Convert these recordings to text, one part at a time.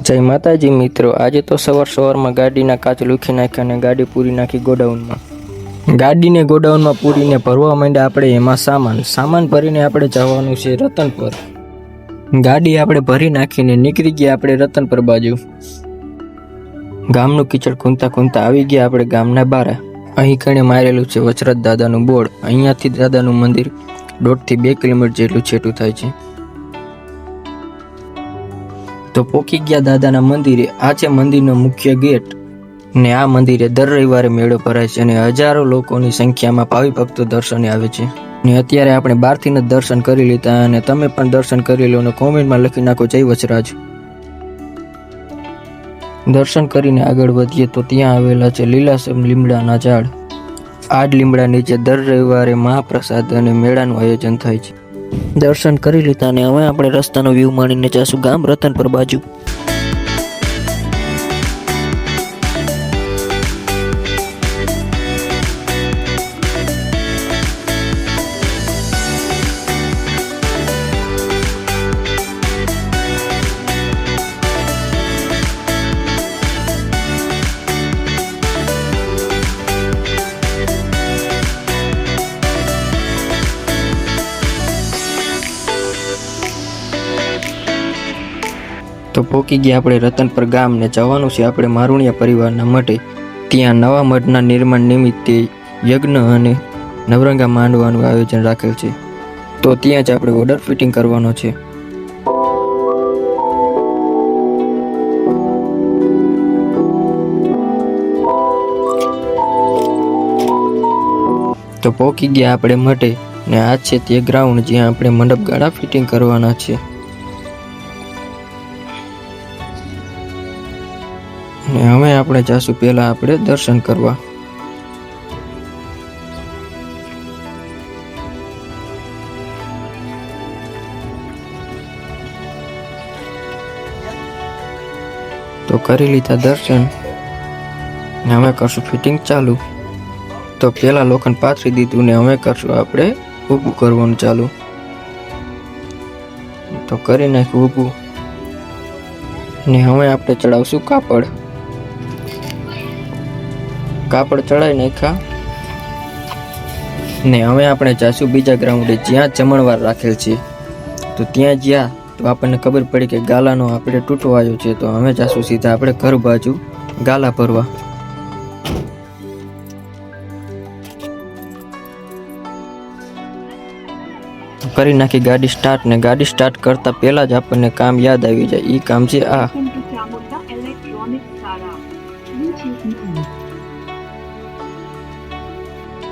જય માતાજી મિત્રો, આજે તો સવારમાં ગાડીના કાચ લૂખી નાખ્યા અને ગાડી પૂરી નાખી ગોડાઉનમાં. ગાડીને ગોડાઉનમાં પૂરીને ભરવા માંડ્યા આપણે એમાં સામાન ભરીને આપણે જવાનું છે રતનપર. ગાડી આપણે ભરી નાખીને નીકળી ગયા આપણે રતનપર બાજુ. ગામનું કીચડ ખૂંદતા ખૂંદતા આવી ગયા આપણે ગામના બાર. અહીં કણે મારેલું છે વચરાજ દાદાનું બોર્ડ. અહીંયાથી દાદાનું મંદિર 1.5 થી 2 કિલોમીટર જેટલું છેટું થાય છે. તો પોકી ગયા દાદાના મંદિરે. આ છે મંદિરનો મુખ્ય ગેટ ને આ મંદિરે દર રવિવારે મેળો ભરાય છે અને હજારો લોકોની સંખ્યામાં ભાવિ ભક્તો દર્શને આવે છે. ને અત્યારે આપણે બહારથી જ દર્શન કરી લીધા અને તમે પણ દર્શન કરી લો અને કોમેન્ટમાં લખી નાખો જય વચરાજ. દર્શન કરીને આગળ વધીએ તો ત્યાં આવેલા છે લીલાછમ લીમડાના ઝાડ. આ જ લીમડા નીચે દર રવિવારે મહાપ્રસાદ અને મેળાનું આયોજન થાય છે. દર્શન કરી લીધા ને હવે આપણે રસ્તાનો વ્યૂ માણીને જઈશું ગામ રતનપર બાજુ. તો પોકી ગયા આપણે રતનપર ગામ ને જવાનું છે આપણે મારુણિયા પરિવારના મઠે. ત્યાં નવા મઠના નિર્માણ નિમિત્તે યજ્ઞ અને નવરંગા માંડવાનું આયોજન રાખેલ છે. તો ત્યાં જ આપણે ઓર્ડર ફિટિંગ કરવાનો છે. તો પોકી ગયા આપણે મઠે ને આ છે તે ગ્રાઉન્ડ જ્યાં આપણે મંડપ ગાળા ફિટિંગ કરવાના છે. ને હવે આપણે જાશું પહેલા આપણે દર્શન કરવા. તો કરી લીધા દર્શન ને હવે કરશું ફિટિંગ ચાલુ. તો પહેલા લોખંડ પાથરી દીધું ને હવે કરશું આપણે ઊભું કરવાનું ચાલુ. તો કરી નાખ્યું ઊભું ને હવે આપણે ચડાવશું કાપડ ચડાવી નાખ્યા ને હવે આપણે જાશું બીજા ગ્રાઉન્ડે જ્યાં જમણવાર રાખેલ છે. તો ત્યાં જ્યાં તો આપણને ખબર પડી કે ગાલાનો આપણે તૂટવાયો છે. તો હવે જાશું સીધા આપણે ઘર બાજુ ગાલા ભરવા. કરી નાખી ગાડી સ્ટાર્ટ ને ગાડી સ્ટાર્ટ કરતા પહેલા જ આપણને કામ યાદ આવી જાય. એ કામ છે આ.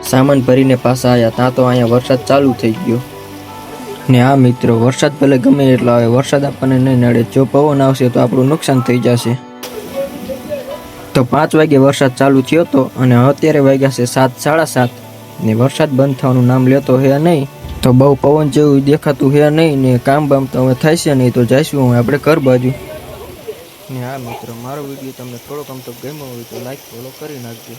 સામાન ભરીને પાછા આવ્યા ત્યાં તો અહીંયા વરસાદ ચાલુ થઈ ગયો. ને આ મિત્રો વરસાદ ભલે ગમે એટલો આવે વરસાદ આપણને નહીં નડે. જો પવન આવશે તો આપણું નુકસાન થઈ જશે. તો 5 વાગે વરસાદ ચાલુ થયો હતો અને અત્યારે વાગ્યા છે 7:30 ને વરસાદ બંધ થવાનું નામ લેતો હે નહીં. તો બહુ પવન જેવું દેખાતું હે નહીં ને કામ બામ તો હવે થાય છે નહીં. તો જઈશું હવે આપણે ઘર બાજુ. ને હા મિત્રો, મારો વિડીયો તમને થોડોક આમ તો ગમ્યો હોય તો લાઈક ફોલો કરી નાખજો.